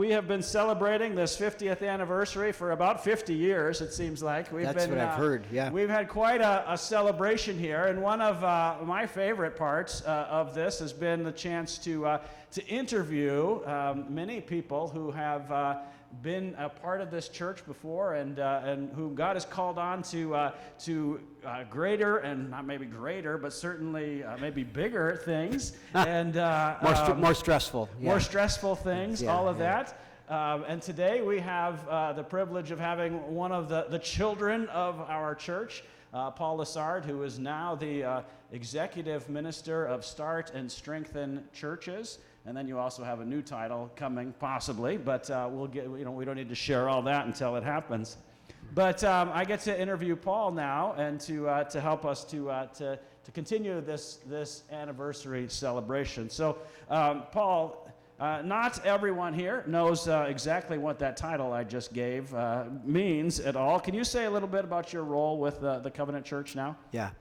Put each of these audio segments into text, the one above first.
we have been celebrating this 50th anniversary for about 50 years, it seems like. That's what I've heard, yeah. We've had quite a celebration here, and one of my favorite parts of this has been the chance to interview many people who have been a part of this church before, and whom God has called on to greater, and not maybe greater, but certainly maybe bigger things, and more stressful. Yeah. More stressful things, Yeah, all of that. And today we have the privilege of having one of the children of our church, Paul Lessard, who is now the executive minister of Start and Strengthen Churches. And then you also have a new title coming, possibly, but we'll get, we don't need to share all that until it happens. But I get to interview Paul now, and to help us to continue this anniversary celebration. So, Paul, not everyone here knows exactly what that title I just gave means at all. Can you say a little bit about your role with the Covenant Church now? Yeah.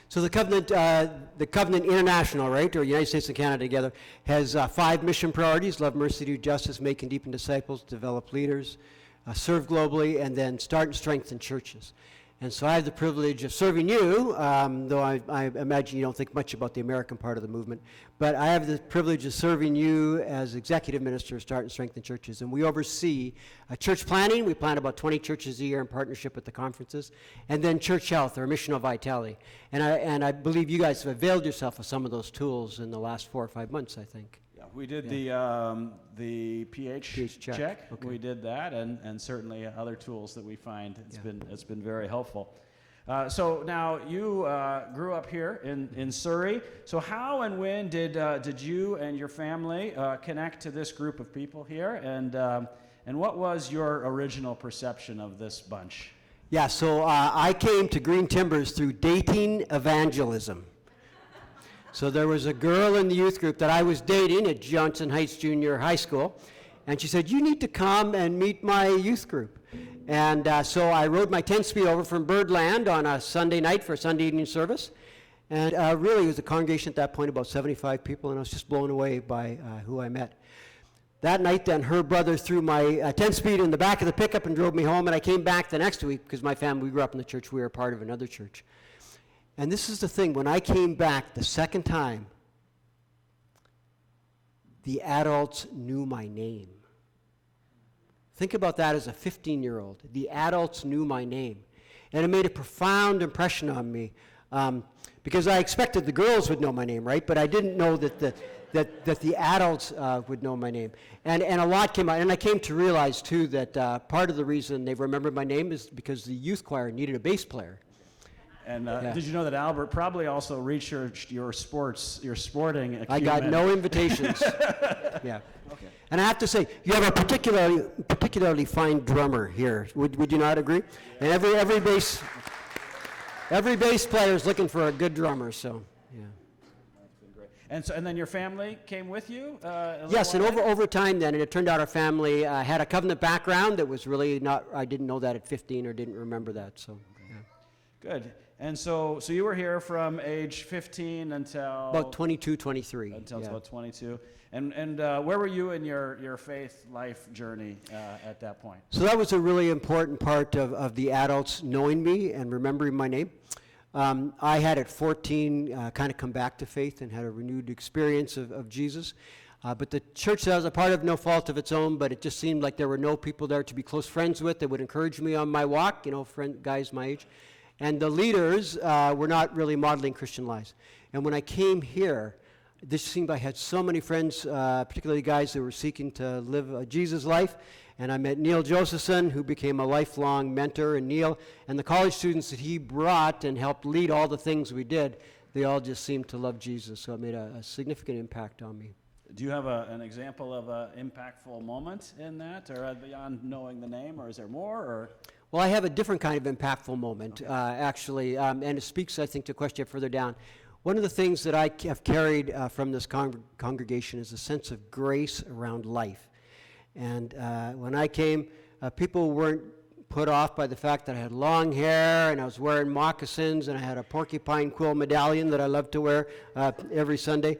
So the Covenant International, right, or United States and Canada together, has 5 mission priorities: love, mercy, do justice, make and deepen disciples, develop leaders, serve globally, and then start and strengthen churches. And so I have the privilege of serving you, though I imagine you don't think much about the American part of the movement, but I have the privilege of serving you as executive minister of Start and Strengthen Churches. And we oversee church planning. We plan about 20 churches a year in partnership with the conferences. And then church health, or missional vitality. And I believe you guys have availed yourself of some of those tools in the last 4 or 5 months, I think. Yeah, we did the pH check. Okay. We did that, and certainly other tools that we find. It's been very helpful. So now you grew up here in Surrey. So how and when did you and your family connect to this group of people here, and what was your original perception of this bunch? Yeah, so I came to Green Timbers through dating evangelism. So there was a girl in the youth group that I was dating at Johnson Heights Junior High School, and she said, "You need to come and meet my youth group." And so I rode my 10-speed over from Birdland on a Sunday night for a Sunday evening service, and really it was a congregation at that point, about 75 people, and I was just blown away by who I met. That night then, her brother threw my 10-speed in the back of the pickup and drove me home, and I came back the next week because my family, we grew up in the church, we were part of another church. And this is the thing, when I came back the second time, the adults knew my name. Think about that as a 15-year-old. The adults knew my name. And it made a profound impression on me, because I expected the girls would know my name, right? But I didn't know that the adults would know my name. And a lot came out. And I came to realize, too, that part of the reason they remembered my name is because the youth choir needed a bass player. And did you know that Albert probably also researched your sporting acumen? I got no invitations. Yeah. Okay. And I have to say, you have a particularly fine drummer here. Would you not agree? And every bass player is looking for a good drummer. So yeah. That's been great. And then your family came with you? Yes, and over time then, and it turned out our family had a covenant background that was really not. I didn't know that at 15 or didn't remember that. So. Yeah. Good. And so you were here from age 15 until... About 22, 23. Until about 22. And where were you in your faith life journey at that point? So that was a really important part of the adults knowing me and remembering my name. I had at 14 kind of come back to faith and had a renewed experience of Jesus. But the church that I was a part of, no fault of its own, but it just seemed like there were no people there to be close friends with that would encourage me on my walk, guys my age. And the leaders were not really modeling Christian lives. And when I came here, this seemed I had so many friends, particularly guys that were seeking to live a Jesus life. And I met Neil Josephson, who became a lifelong mentor. And Neil and the college students that he brought and helped lead all the things we did, they all just seemed to love Jesus. So it made a significant impact on me. Do you have an example of an impactful moment in that, or beyond knowing the name, or is there more? Or? Well, I have a different kind of impactful moment, actually, and it speaks, I think, to a question further down. One of the things that I have carried from this congregation is a sense of grace around life. And when I came, people weren't put off by the fact that I had long hair and I was wearing moccasins and I had a porcupine quill medallion that I love to wear every Sunday.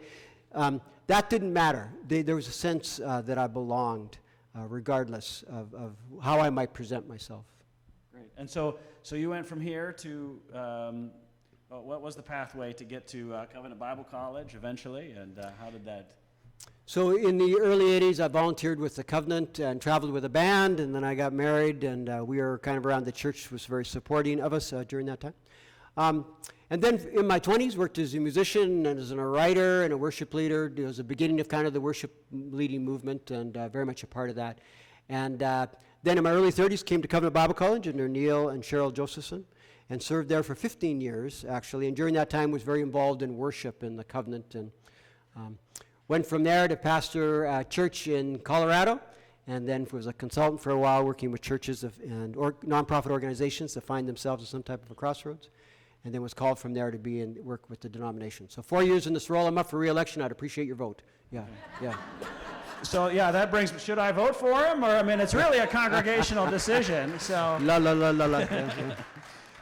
That didn't matter. There was a sense that I belonged. regardless of how I might present myself. Great. And so you went from here to, what was the pathway to get to Covenant Bible College eventually, and how did that? So in the early 80s, I volunteered with the Covenant and traveled with a band, and then I got married, and we were kind of around. The church was very supporting of us during that time. And then in my 20s, worked as a musician and as a writer and a worship leader. It was the beginning of kind of the worship leading movement, and very much a part of that. And then in my early 30s, came to Covenant Bible College under Neil and Cheryl Josephson, and served there for 15 years, actually. And during that time, was very involved in worship in the Covenant, and went from there to pastor a church in Colorado, and then was a consultant for a while, working with churches and nonprofit organizations that find themselves at some type of a crossroads, and then was called from there to be in work with the denomination. So 4 years in this role. I'm up for re-election. I'd appreciate your vote. Yeah, yeah. So yeah, that brings. Should I vote for him, or I mean, it's really a congregational decision. So. La la la la la. Yeah, yeah.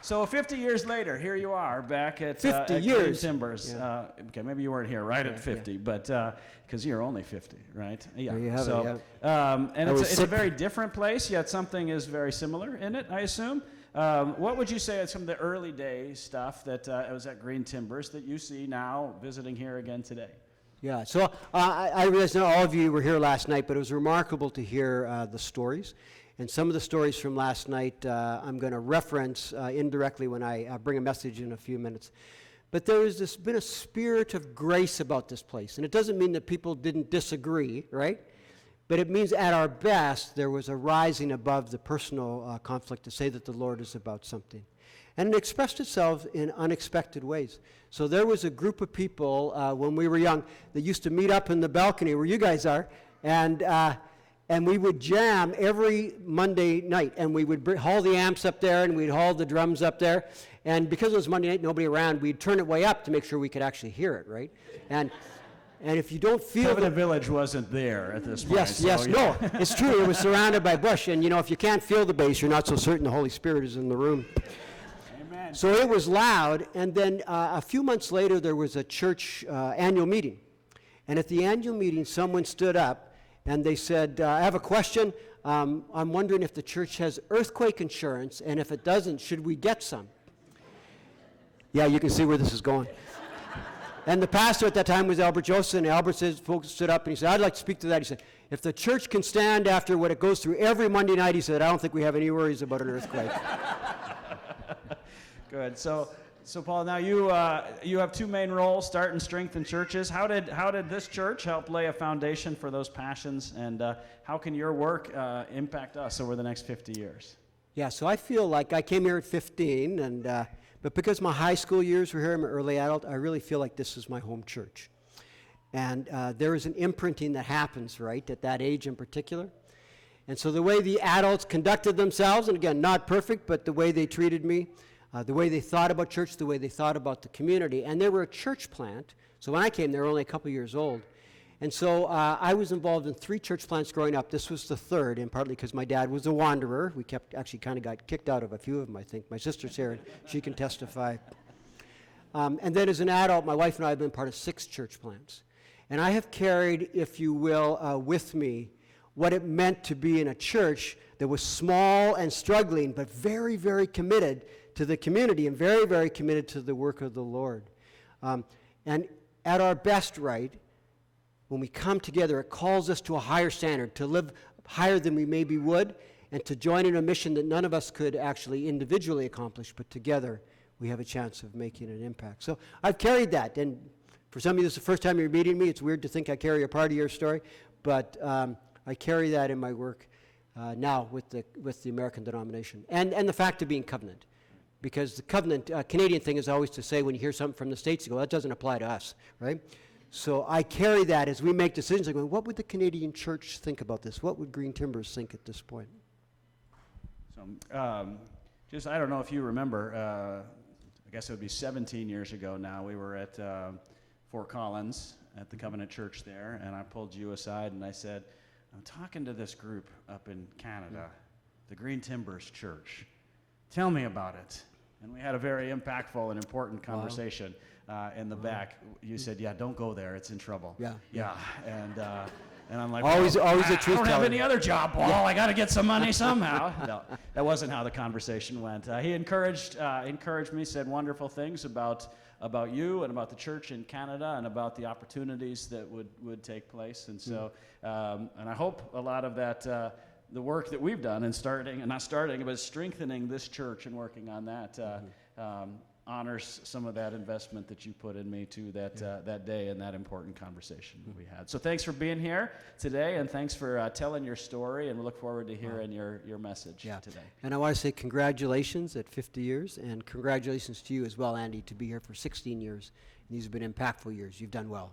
So 50 years later, here you are back at 50 at years. Green Timbers. Yeah. Okay, maybe you weren't here right at 50, but because you're only 50, right? Yeah. There you have so, it, yeah. And it's a very different place, yet something is very similar in it, I assume. What would you say are some of the early day stuff that was at Green Timbers that you see now visiting here again today? Yeah, so I realize not all of you were here last night, but it was remarkable to hear the stories. And some of the stories from last night I'm going to reference indirectly when I bring a message in a few minutes. But there has been a spirit of grace about this place. And it doesn't mean that people didn't disagree, right? But it means at our best there was a rising above the personal conflict to say that the Lord is about something. And it expressed itself in unexpected ways. So there was a group of people when we were young that used to meet up in the balcony where you guys are, and we would jam every Monday night, and we would haul the amps up there, and we'd haul the drums up there, and because it was Monday night, nobody around, we'd turn it way up to make sure we could actually hear it, right? And if you don't feel Covenant Village wasn't there at this point. Yes, no, it's true. It was surrounded by bush, and if you can't feel the bass, you're not so certain the Holy Spirit is in the room. Amen. So it was loud, and then a few months later, there was a church annual meeting, and at the annual meeting, someone stood up, and they said, I have a question. I'm wondering if the church has earthquake insurance, and if it doesn't, should we get some? Yeah, you can see where this is going. And the pastor at that time was Albert Joseph, and Albert folks stood up, and he said, I'd like to speak to that. He said, if the church can stand after what it goes through every Monday night, he said, I don't think we have any worries about an earthquake. Good. So Paul, now you have two main roles: start and strengthen churches. How did this church help lay a foundation for those passions, and how can your work impact us over the next 50 years? Yeah, so I feel like I came here at 15, and but because my high school years were here, I'm an early adult, I really feel like this is my home church. And there is an imprinting that happens, right, at that age in particular. And so the way the adults conducted themselves, and again, not perfect, but the way they treated me, the way they thought about church, the way they thought about the community. And they were a church plant. So when I came, they were only a couple years old. And so I was involved in 3 church plants growing up. This was the third, and partly because my dad was a wanderer. We actually kind of got kicked out of a few of them, I think. My sister's here, and she can testify. And then as an adult, my wife and I have been part of 6 church plants. And I have carried, if you will, with me what it meant to be in a church that was small and struggling, but very, very committed to the community and very, very committed to the work of the Lord. And at our best, right, when we come together, it calls us to a higher standard, to live higher than we maybe would, and to join in a mission that none of us could actually individually accomplish, but together we have a chance of making an impact. So I've carried that, and for some of you, this is the first time you're meeting me. It's weird to think I carry a part of your story, but I carry that in my work now with the American denomination, and the fact of being covenant. Because the covenant, Canadian thing is always to say when you hear something from the States, you go, that doesn't apply to us, right? So I carry that as we make decisions. I go, what would the Canadian church think about this? What would Green Timbers think at this point? So I don't know if you remember, I guess it would be 17 years ago now, we were at Fort Collins at the Covenant Church there, and I pulled you aside and I said, I'm talking to this group up in Canada, the Green Timbers Church. Tell me about it. And we had a very impactful and important conversation in the back. You said, yeah, don't go there. It's in trouble. Yeah. Yeah. And And I'm like, always a truth I don't have teller. any other job, Paul. I got to get some money somehow. No, that wasn't how the conversation went. He encouraged me, said wonderful things about you and about the church in Canada and about the opportunities that would take place. And so, and I hope a lot of that, the work that we've done in strengthening this church and working on that, honors some of that investment that you put in me too that day and that important conversation that we had. So thanks for being here today, and thanks for telling your story, and we look forward to hearing your message today. And I want to say congratulations at 50 years, and congratulations to you as well, Andy, to be here for 16 years. And these have been impactful years. You've done well.